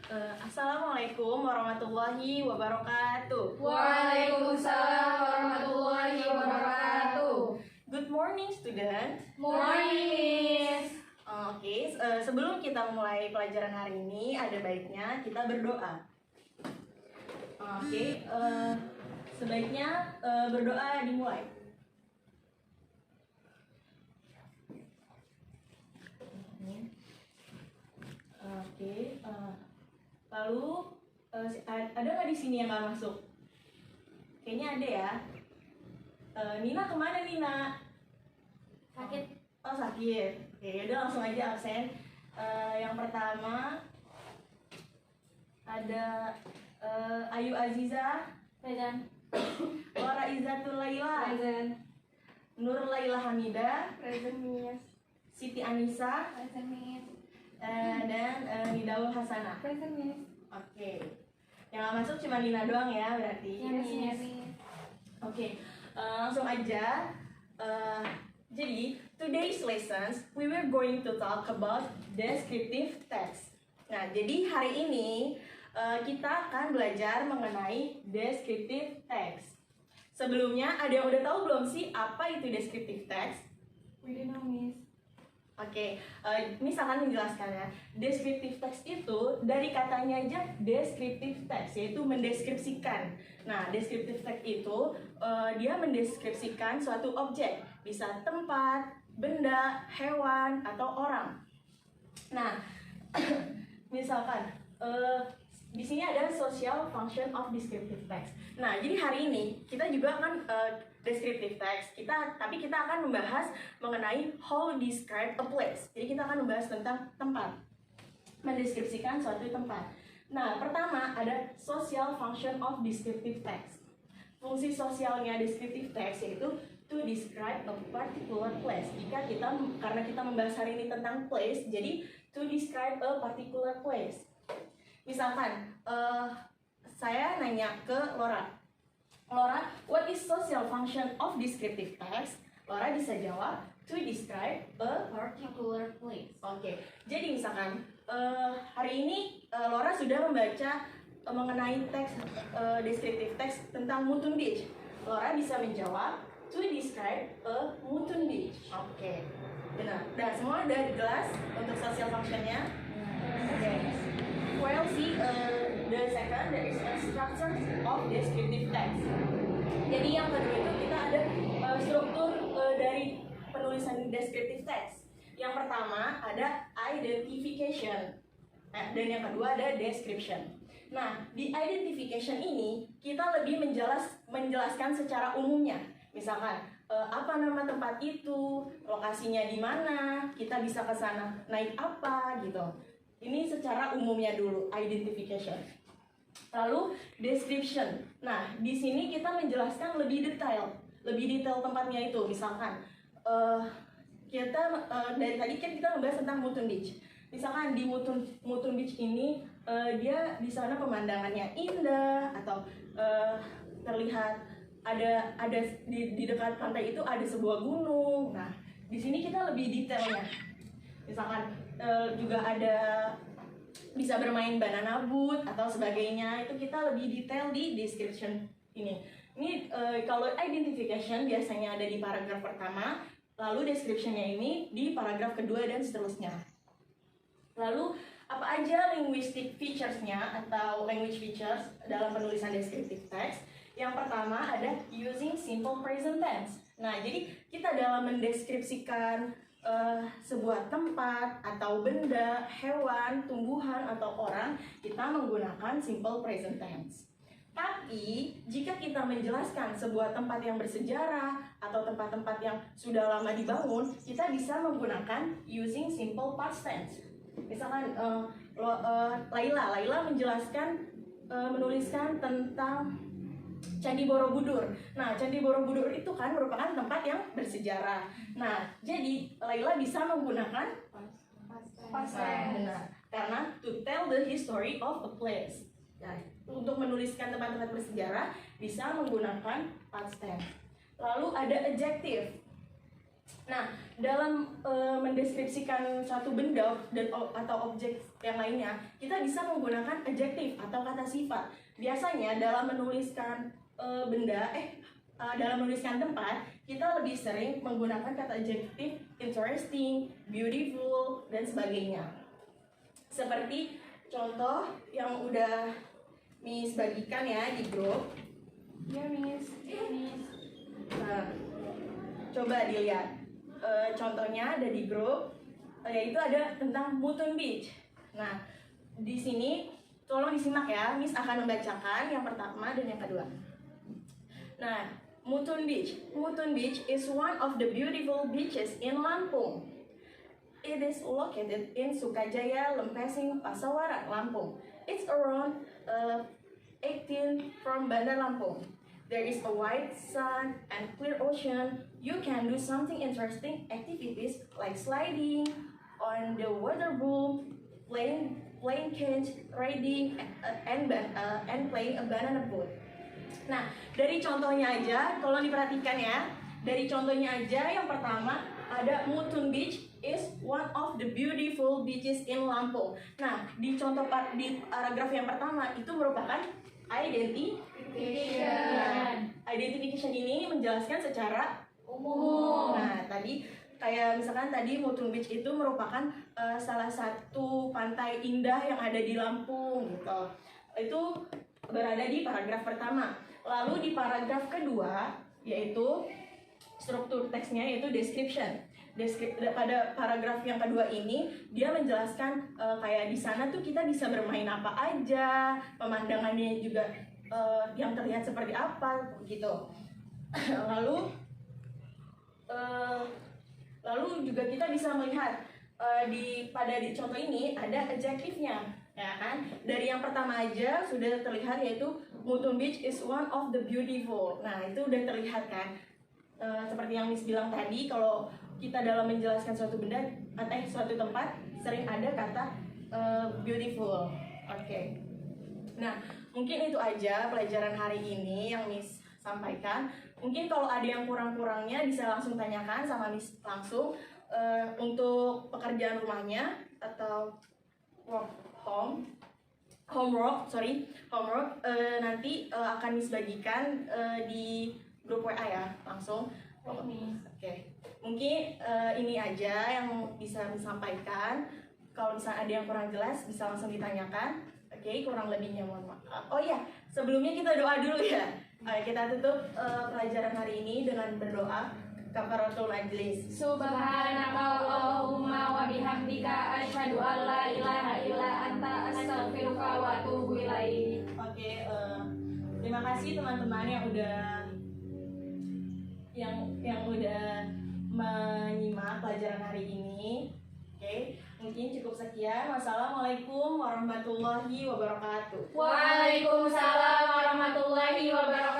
Assalamualaikum warahmatullahi wabarakatuh. Waalaikumsalam warahmatullahi wabarakatuh. Good morning, student. Morning, Miss. Sebelum kita mulai pelajaran hari ini, ada baiknya kita berdoa. Sebaiknya berdoa dimulai. Lalu ada nggak di sini yang nggak masuk? Kayaknya ada ya. Nina kemana Nina? Sakit. Oh sakit. Oke, udah langsung aja absen. Yang pertama ada Ayu Aziza, Present. Laura Izzatul Laila, Present. Nur Laila Hamida, Present, Miss. Siti Anissa, Present, Miss. dan Nidaul Hasanah. Present, Miss. Oke. Yang nggak masuk cuma Nina doang ya berarti. Yes, Miss. Oke, langsung aja. Jadi, today's lessons we were going to talk about descriptive text. Nah, jadi hari ini kita akan belajar mengenai descriptive text. Sebelumnya, ada yang udah tahu belum sih apa itu descriptive text? We don't know, Miss. Oke, Miss akan menjelaskan ya. Descriptive text itu dari katanya aja descriptive text, yaitu mendeskripsikan. Nah, descriptive text itu dia mendeskripsikan suatu objek, bisa tempat, benda, hewan, atau orang. Nah, misalkan di sini ada social function of descriptive text. Nah, jadi hari ini kita juga akan descriptive text. Tapi kita akan membahas mengenai how describe a place. Jadi kita akan membahas tentang tempat, mendeskripsikan suatu tempat. Nah, pertama ada social function of descriptive text. Fungsi sosialnya descriptive text yaitu to describe a particular place. Karena kita membahas hari ini tentang place, jadi to describe a particular place. Misalkan saya nanya ke Laura, what is social function of descriptive text? Laura bisa jawab to describe a Particular place. Oke, jadi misalkan hari ini Laura sudah membaca mengenai teks descriptive text tentang Mutun Beach. Laura bisa menjawab to describe a Mutun Beach. Oke, benar. Dan semua udah jelas untuk social functionnya. Oke. Well, see, the second there is a structure of descriptive text. Jadi yang kedua itu kita ada struktur dari penulisan descriptive text. Yang pertama ada identification, dan yang kedua ada description. Nah, di identification ini kita lebih menjelaskan secara umumnya. Misalkan apa nama tempat itu, lokasinya di mana, kita bisa ke sana naik apa gitu. Ini secara umumnya dulu, identification. Lalu description. Nah, di sini kita menjelaskan lebih detail tempatnya itu. Misalkan dari tadi kan kita membahas tentang Mutun Beach. Misalkan di Mutun Beach ini dia di sana pemandangannya indah atau terlihat ada di dekat pantai itu ada sebuah gunung. Nah, di sini kita lebih detailnya. Misalkan juga ada bisa bermain banana boat atau sebagainya, itu kita lebih detail di description ini. Ini kalau identification biasanya ada di paragraf pertama, lalu descriptionnya ini di paragraf kedua dan seterusnya. Lalu apa aja linguistic features-nya atau language features dalam penulisan descriptive text? Yang pertama ada using simple present tense. Nah, jadi kita dalam mendeskripsikan sebuah tempat atau benda, hewan, tumbuhan, atau orang, kita menggunakan simple present tense. Tapi, jika kita menjelaskan sebuah tempat yang bersejarah atau tempat-tempat yang sudah lama dibangun, kita bisa menggunakan using simple past tense. Misalkan Laila menjelaskan, menuliskan tentang Candi Borobudur. Nah, Candi Borobudur itu kan merupakan tempat yang bersejarah. Nah, jadi Laila bisa menggunakan past tense. Karena to tell the history of a place. Nah, untuk menuliskan tempat-tempat bersejarah bisa menggunakan past tense. Lalu ada adjective. Nah, dalam mendeskripsikan suatu benda atau objek yang lainnya, kita bisa menggunakan adjektif atau kata sifat. Biasanya dalam menuliskan dalam menuliskan tempat, kita lebih sering menggunakan kata adjektif interesting, beautiful, dan sebagainya. Seperti contoh yang udah Miss bagikan ya di grup. Ya, Miss. Nah, coba dilihat. Contohnya ada di grup, yaitu ada tentang Mutun Beach. Nah, di sini tolong disimak ya, Miss akan membacakan yang pertama dan yang kedua. Nah, Mutun Beach. Mutun Beach is one of the beautiful beaches in Lampung. It is located in Sukajaya, Lempesing, Pasawaran, Lampung. It's around 18 from Bandar Lampung. There is a white sun and clear ocean. You can do something interesting activities like sliding on the water boom, playing catch, riding, and playing a banana boat. Nah, dari contohnya aja, tolong diperhatikan ya. Dari contohnya aja, yang pertama ada Mutun Beach is one of the beautiful beaches in Lampung. Nah, di contoh di paragraf yang pertama itu merupakan identification ini menjelaskan secara umum. Nah, tadi kayak misalkan tadi Mutun Beach itu merupakan salah satu pantai indah yang ada di Lampung gitu. Itu berada di paragraf pertama. Lalu di paragraf kedua yaitu struktur teksnya yaitu description. Pada paragraf yang kedua ini dia menjelaskan kayak di sana tuh kita bisa bermain apa aja, pemandangannya juga yang terlihat seperti apa gitu. Lalu juga kita bisa melihat di contoh ini ada adjektifnya, ya kan? Dari yang pertama aja sudah terlihat yaitu Mutun Beach is one of the beautiful. Nah, itu udah terlihat kan? Seperti yang Miss bilang tadi, kalau kita dalam menjelaskan suatu benda atau suatu tempat sering ada kata beautiful. Oke. Nah, mungkin itu aja pelajaran hari ini yang Miss sampaikan. Mungkin kalau ada yang kurang-kurangnya bisa langsung tanyakan sama Miss langsung. Untuk pekerjaan rumahnya atau homework nanti akan Miss bagikan di grup WA ya langsung. Oke. Mungkin ini aja yang bisa disampaikan. Kalau misalnya ada yang kurang jelas bisa langsung ditanyakan. Oke, kurang lebihnya mohon maaf. Oh iya, sebelumnya kita doa dulu ya. Kita tutup pelajaran hari ini dengan berdoa kafaratul majlis. Subhanaka Allahumma wa bihamdika asyhadu an la ilaha illa anta astaghfiruka wa atubu ilaik. Oke, terima kasih teman-teman yang udah menyimak pelajaran hari ini. Oke, mungkin cukup sekian. Wassalamualaikum warahmatullahi wabarakatuh. Waalaikumsalam warahmatullahi wabarakatuh.